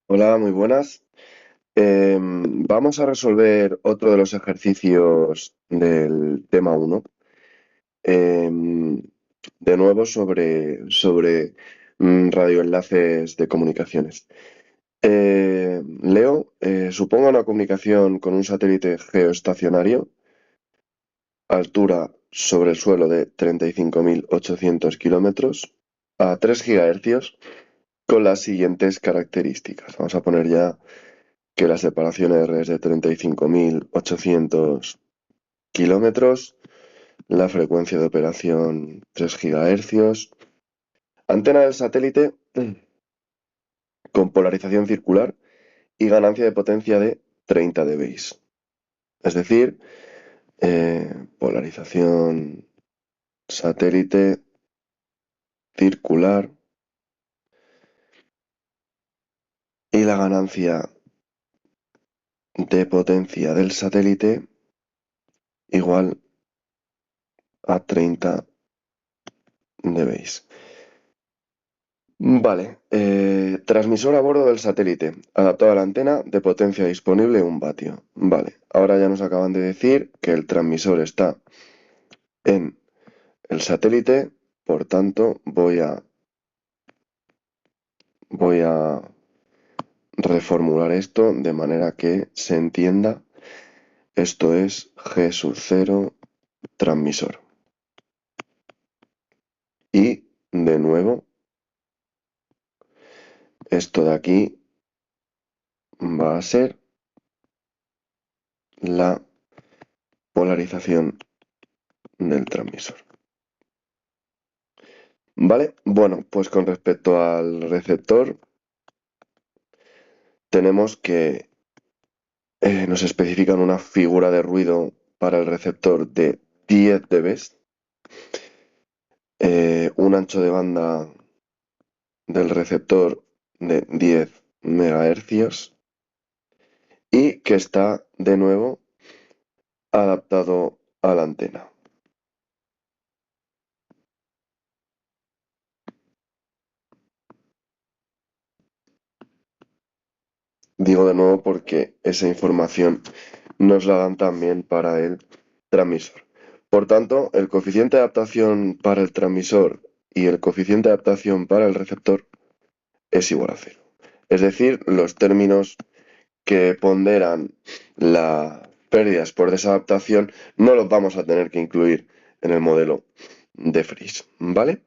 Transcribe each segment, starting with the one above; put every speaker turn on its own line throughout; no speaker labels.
Hola, muy buenas. Vamos a resolver otro de los ejercicios del tema uno. Em, de nuevo sobre radioenlaces de comunicaciones. Leo, suponga una comunicación con un satélite geoestacionario, altura sobre el suelo de 35.800 kilómetros, a 3 gigahercios, con las siguientes características. Vamos a poner ya que la separación R es de 35.800 kilómetros, la frecuencia de operación 3 gigahercios, antena del satélite con polarización circular y ganancia de potencia de 30 dBi. Es decir, polarización satélite circular y la ganancia de potencia del satélite igual a 30 dBi. Vale, transmisor a bordo del satélite, adaptado a la antena, de potencia disponible 1 vatio. Vale, ahora ya nos acaban de decir que el transmisor está en el satélite, por tanto voy a reformular esto de manera que se entienda. Esto es G sub 0 transmisor. Y de nuevo, esto de aquí va a ser la polarización del transmisor. Vale, bueno, pues con respecto al receptor, tenemos que nos especifican una figura de ruido para el receptor de 10 dB, un ancho de banda del receptor de 10 megahercios y que está de nuevo adaptado a la antena. Digo de nuevo porque esa información nos la dan también para el transmisor. Por tanto, el coeficiente de adaptación para el transmisor y el coeficiente de adaptación para el receptor es igual a cero. Es decir, los términos que ponderan las pérdidas por desadaptación no los vamos a tener que incluir en el modelo de Friis, ¿vale?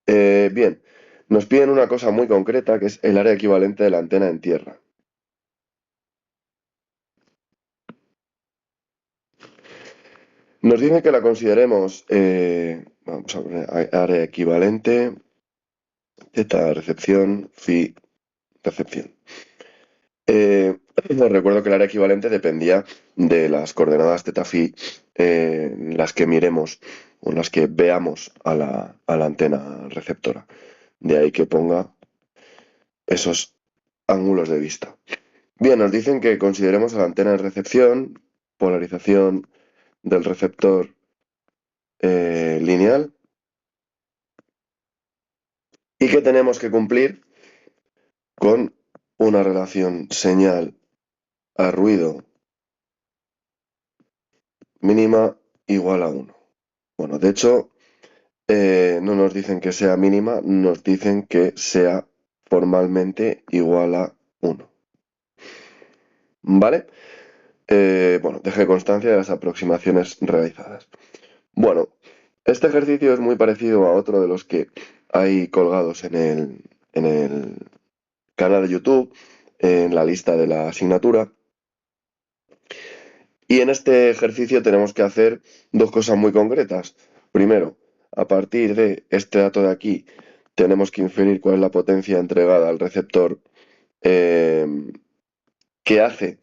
Bien, nos piden una cosa muy concreta que es el área equivalente de la antena en tierra. Nos dicen que la consideremos, vamos a poner área equivalente, zeta recepción, phi recepción. Os recuerdo que el área equivalente dependía de las coordenadas θ phi en las que miremos o en las que veamos a la antena receptora. De ahí que ponga esos ángulos de vista. Bien, nos dicen que consideremos a la antena de recepción, polarización del receptor lineal, y que tenemos que cumplir con una relación señal a ruido mínima igual a 1. Bueno, de hecho, no nos dicen que sea mínima, nos dicen que sea formalmente igual a 1. ¿Vale? Bueno, deje constancia de las aproximaciones realizadas. Bueno, este ejercicio es muy parecido a otro de los que hay colgados en el canal de YouTube, en la lista de la asignatura. Y en este ejercicio tenemos que hacer dos cosas muy concretas. Primero, a partir de este dato de aquí, tenemos que inferir cuál es la potencia entregada al receptor eh, que hace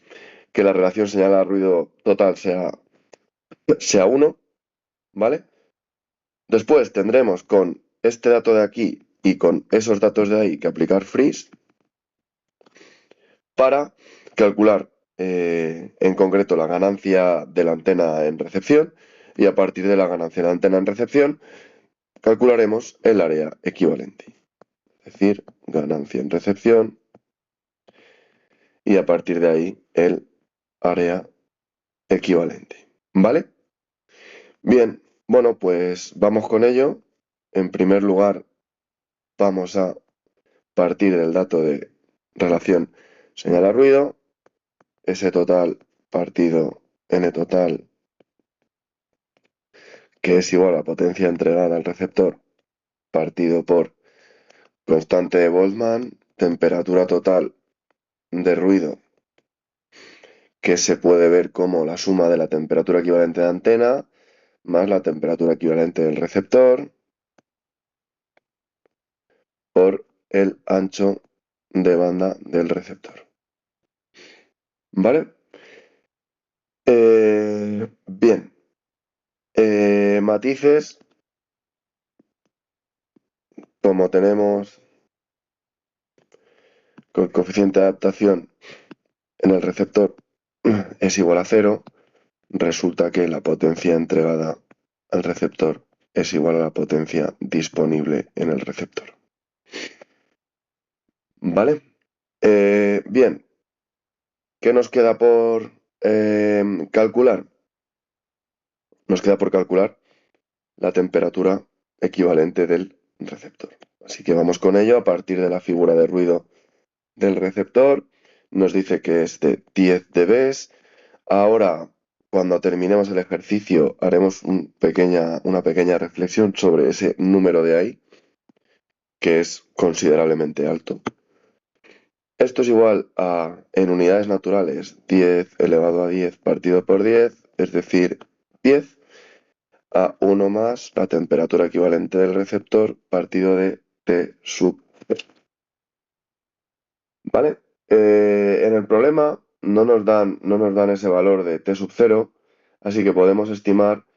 que la relación señal a ruido total sea 1, ¿vale? Después tendremos con este dato de aquí y con esos datos de ahí que aplicar Friis para calcular en concreto la ganancia de la antena en recepción, y a partir de la ganancia de la antena en recepción calcularemos el área equivalente. Es decir, ganancia en recepción y a partir de ahí el área equivalente. ¿Vale? Bien, bueno, pues vamos con ello. En primer lugar, vamos a partir del dato de relación señal a ruido, S total partido N total, que es igual a potencia entregada al receptor, partido por constante de Boltzmann, temperatura total de ruido, que se puede ver como la suma de la temperatura equivalente de antena más la temperatura equivalente del receptor por el ancho de banda del receptor. ¿Vale? Bien. Matices, como tenemos el coeficiente de adaptación en el receptor es igual a 0, resulta que la potencia entregada al receptor es igual a la potencia disponible en el receptor. ¿Vale? Bien, ¿qué nos queda por calcular? Nos queda por calcular la temperatura equivalente del receptor. Así que vamos con ello a partir de la figura de ruido del receptor. Nos dice que es de 10 dB. Ahora, cuando terminemos el ejercicio, haremos una pequeña reflexión sobre ese número de ahí, que es considerablemente alto. Esto es igual a, en unidades naturales, 10 elevado a 10 partido por 10, es decir, 10 a 1 más la temperatura equivalente del receptor partido de T sub C. ¿Vale? En el problema no nos dan ese valor de T sub 0, así que podemos estimar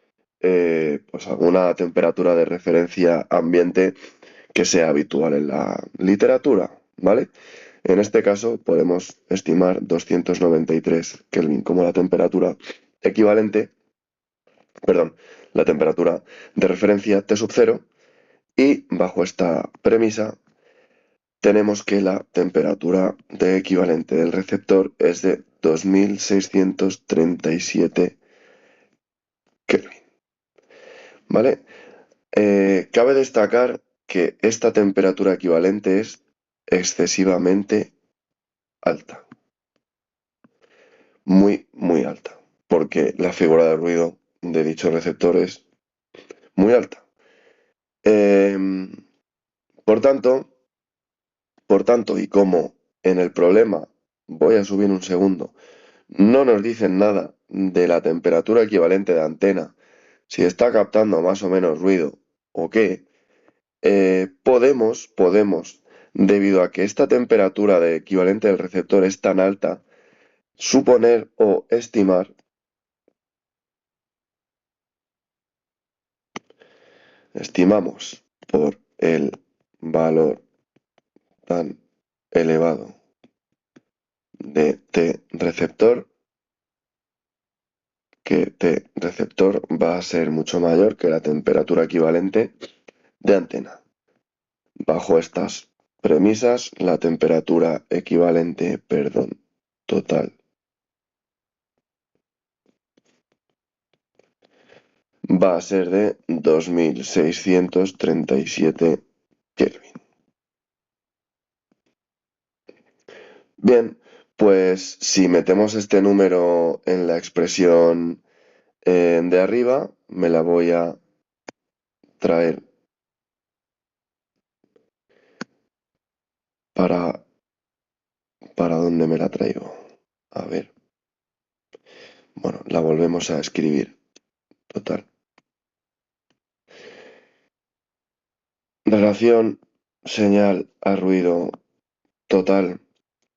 pues alguna temperatura de referencia ambiente que sea habitual en la literatura, ¿vale? En este caso podemos estimar 293 Kelvin como la temperatura equivalente, perdón, la temperatura de referencia T sub 0, y bajo esta premisa tenemos que la temperatura de equivalente del receptor es de 2637 Kelvin. ¿Vale? Cabe destacar que esta temperatura equivalente es excesivamente alta. Muy, muy alta. Porque la figura de ruido de dicho receptor es muy alta. Por tanto, y como en el problema, voy a subir un segundo, no nos dicen nada de la temperatura equivalente de antena, si está captando más o menos ruido o qué, podemos, debido a que esta temperatura de equivalente del receptor es tan alta, suponer o estimamos por el valor tan elevado de T receptor, que T receptor va a ser mucho mayor que la temperatura equivalente de antena. Bajo estas premisas, la temperatura equivalente, total va a ser de 2637 Kelvin. Bien, pues si metemos este número en la expresión de arriba, me la voy a traer para dónde me la traigo. A ver. Bueno, la volvemos a escribir. Total. Relación señal a ruido total,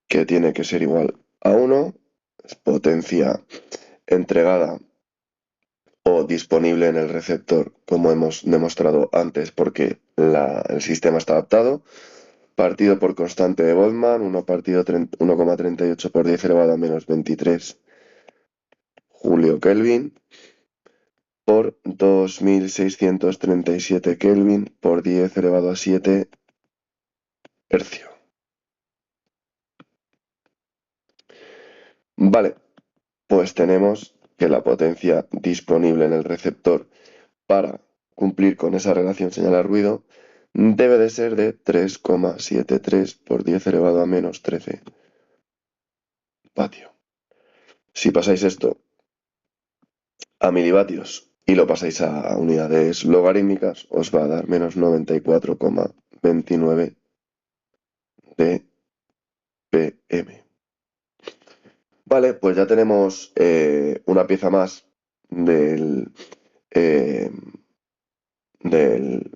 que tiene que ser igual a 1, es potencia entregada o disponible en el receptor, como hemos demostrado antes, porque el sistema está adaptado, partido por constante de Boltzmann, 1,38 por 10 elevado a menos 23 Julio Kelvin, por 2637 Kelvin por 10 elevado a 7 hercio. Vale, pues tenemos que la potencia disponible en el receptor para cumplir con esa relación señal-ruido debe de ser de 3,73 por 10 elevado a menos 13 vatio. Si pasáis esto a milivatios y lo pasáis a unidades logarítmicas, os va a dar menos 94,29 de PM. Vale, pues ya tenemos una pieza más del, eh, del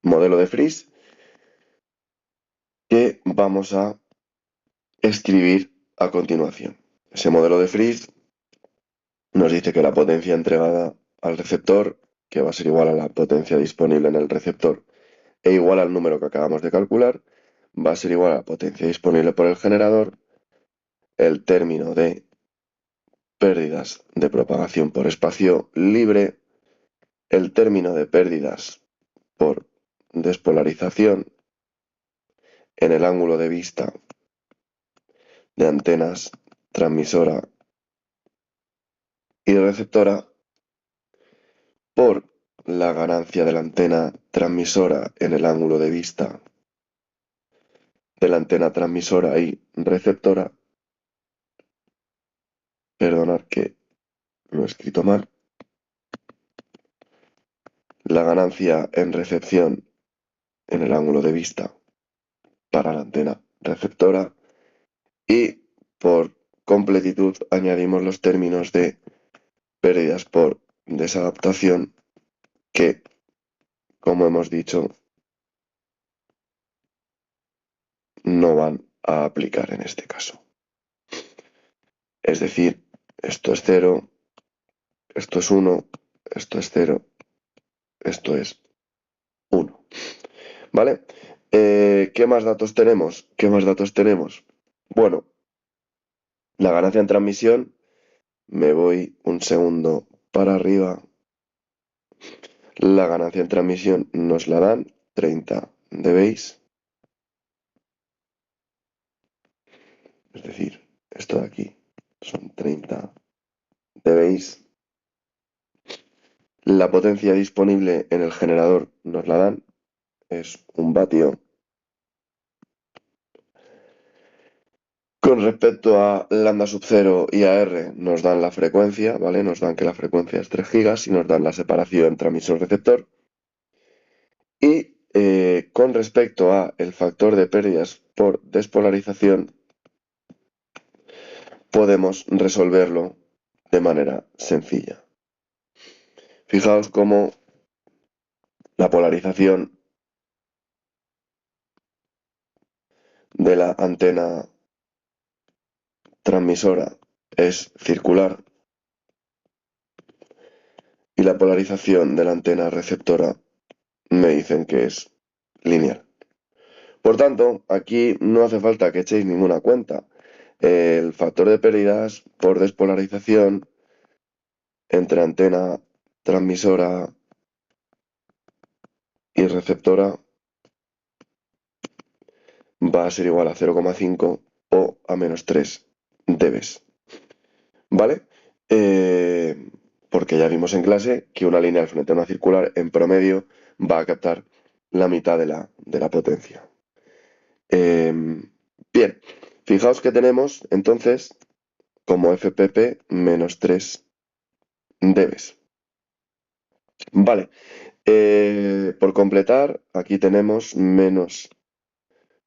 modelo de Friis que vamos a escribir a continuación. Ese modelo de Friis nos dice que la potencia entregada al receptor, que va a ser igual a la potencia disponible en el receptor e igual al número que acabamos de calcular, va a ser igual a la potencia disponible por el generador, el término de pérdidas de propagación por espacio libre, el término de pérdidas por despolarización en el ángulo de vista de antenas transmisora y receptora por la ganancia de la antena transmisora en el ángulo de vista de la antena transmisora y receptora. Perdonad que lo he escrito mal. La ganancia en recepción en el ángulo de vista para la antena receptora y por completitud añadimos los términos de pérdidas por desadaptación que, como hemos dicho, no van a aplicar en este caso. Es decir, esto es 0, esto es 1, esto es 0, esto es 1. ¿Vale? ¿Qué más datos tenemos? ¿Qué más datos tenemos? Bueno, la ganancia en transmisión, me voy un segundo para arriba. La ganancia en transmisión nos la dan 30 dBs. Es decir, esto de aquí son 30 dBs. La potencia disponible en el generador nos la dan, es 1 vatio. Con respecto a lambda sub 0 y a R nos dan la frecuencia, ¿vale? Nos dan que la frecuencia es 3 gigas y nos dan la separación transmisor-receptor. Y con respecto a el factor de pérdidas por despolarización, podemos resolverlo de manera sencilla. Fijaos cómo la polarización de la antena transmisora es circular y la polarización de la antena receptora me dicen que es lineal. Por tanto, aquí no hace falta que echéis ninguna cuenta. El factor de pérdidas por despolarización entre antena transmisora y receptora va a ser igual a 0,5 o a menos 3 dBs. ¿Vale? Porque ya vimos en clase que una lineal frente a una circular en promedio va a captar la mitad de la potencia. Bien, fijaos que tenemos entonces como FPP menos 3 dBs. Vale, por completar, aquí tenemos menos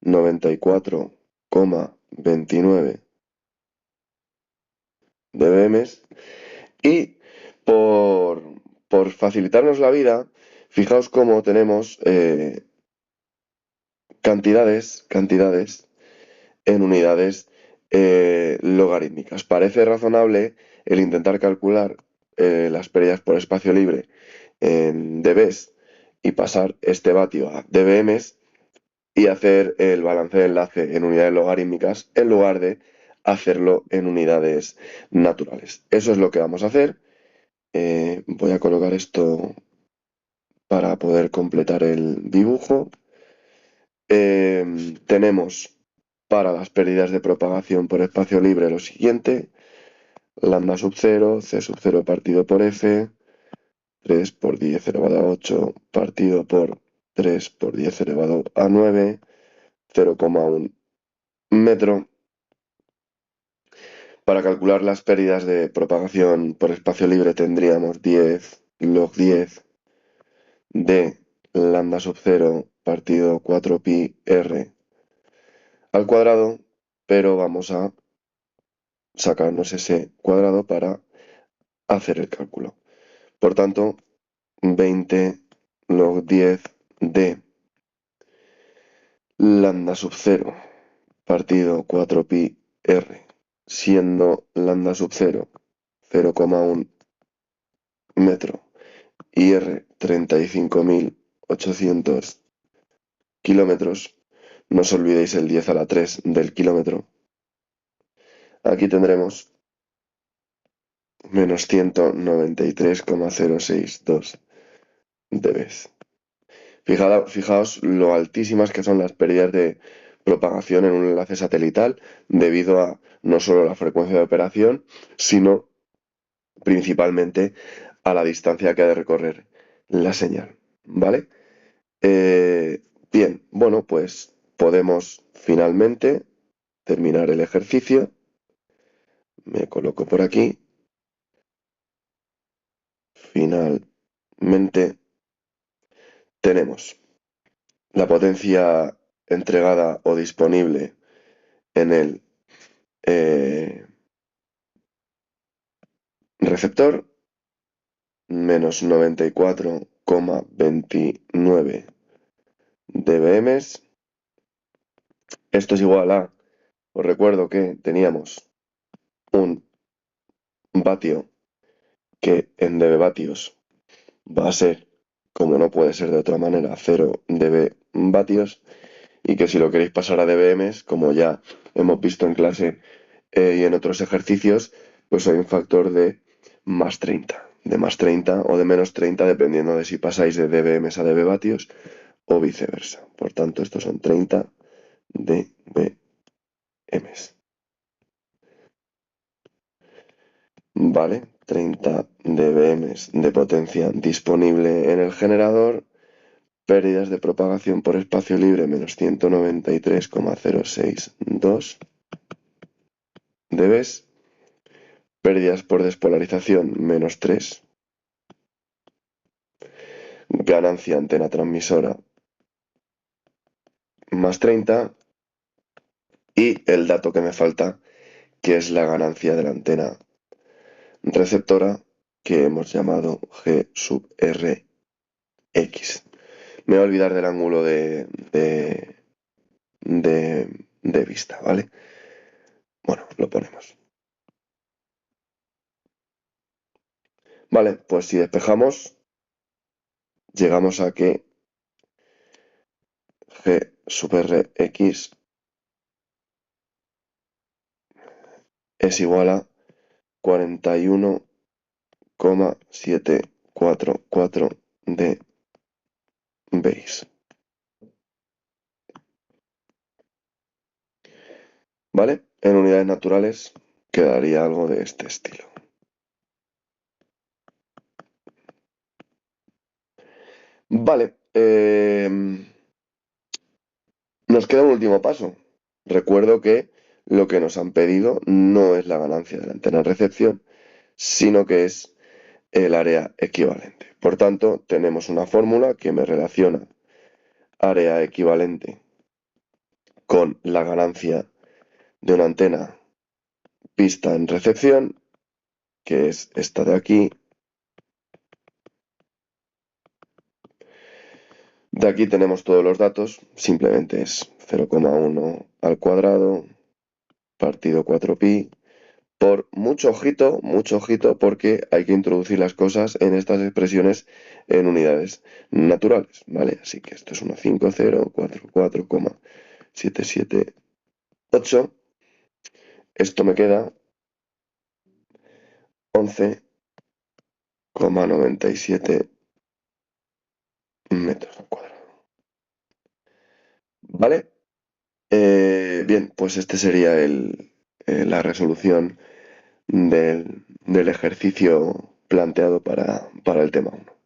94,29 dBm y por facilitarnos la vida, fijaos cómo tenemos cantidades en unidades logarítmicas. Parece razonable el intentar calcular las pérdidas por espacio libre en dBs y pasar este vatio a dBms y hacer el balance de enlace en unidades logarítmicas en lugar de hacerlo en unidades naturales. Eso es lo que vamos a hacer. Voy a colocar esto para poder completar el dibujo. Tenemos para las pérdidas de propagación por espacio libre lo siguiente. lambda sub 0, c sub 0 partido por f, 3 por 10 elevado a 8 partido por 3 por 10 elevado a 9, 0,1 metro. Para calcular las pérdidas de propagación por espacio libre tendríamos 10 log 10 de lambda sub 0 partido 4 pi r al cuadrado, pero vamos a sacarnos ese cuadrado para hacer el cálculo. Por tanto, 20 log 10 de lambda sub 0 partido 4 pi r, siendo lambda sub 0 0,1 metro y r 35.800 kilómetros. No os olvidéis el 10 a la 3 del kilómetro. Aquí tendremos menos 193,062 dB. Fijaos lo altísimas que son las pérdidas de propagación en un enlace satelital debido a no solo la frecuencia de operación, sino principalmente a la distancia que ha de recorrer la señal, ¿vale? Bien, bueno, pues podemos finalmente terminar el ejercicio. Me coloco por aquí. Finalmente tenemos la potencia entregada o disponible en el receptor, menos 94,29 dBm. Esto es igual a, os recuerdo que teníamos un vatio que en dB-vatios va a ser, como no puede ser de otra manera, 0 dB-vatios, y que si lo queréis pasar a dBm, como ya hemos visto en clase y en otros ejercicios, pues hay un factor de más 30 o de menos 30, dependiendo de si pasáis de dBm a dB-vatios o viceversa. Por tanto, estos son 30 dBm. Vale, 30 dBm de potencia disponible en el generador, pérdidas de propagación por espacio libre menos 193,062 dB, pérdidas por despolarización menos 3, ganancia antena transmisora más 30 y el dato que me falta, que es la ganancia de la antena receptora, que hemos llamado G sub Rx. Me voy a olvidar del ángulo de vista, ¿vale? Bueno, lo ponemos. Vale, pues si despejamos, llegamos a que G sub Rx es igual a 41,744 de base. ¿Vale? En unidades naturales quedaría algo de este estilo. Vale, nos queda un último paso. Recuerdo que lo que nos han pedido no es la ganancia de la antena en recepción, sino que es el área equivalente. Por tanto, tenemos una fórmula que me relaciona área equivalente con la ganancia de una antena vista en recepción, que es esta de aquí. De aquí tenemos todos los datos, simplemente es 0,1 al cuadrado partido 4pi, por mucho ojito, porque hay que introducir las cosas en estas expresiones en unidades naturales, ¿vale? Así que esto es 15044,778. Esto me queda 11,97 metros al cuadrado. ¿Vale? Bien, pues este sería la resolución del ejercicio planteado para el tema 1.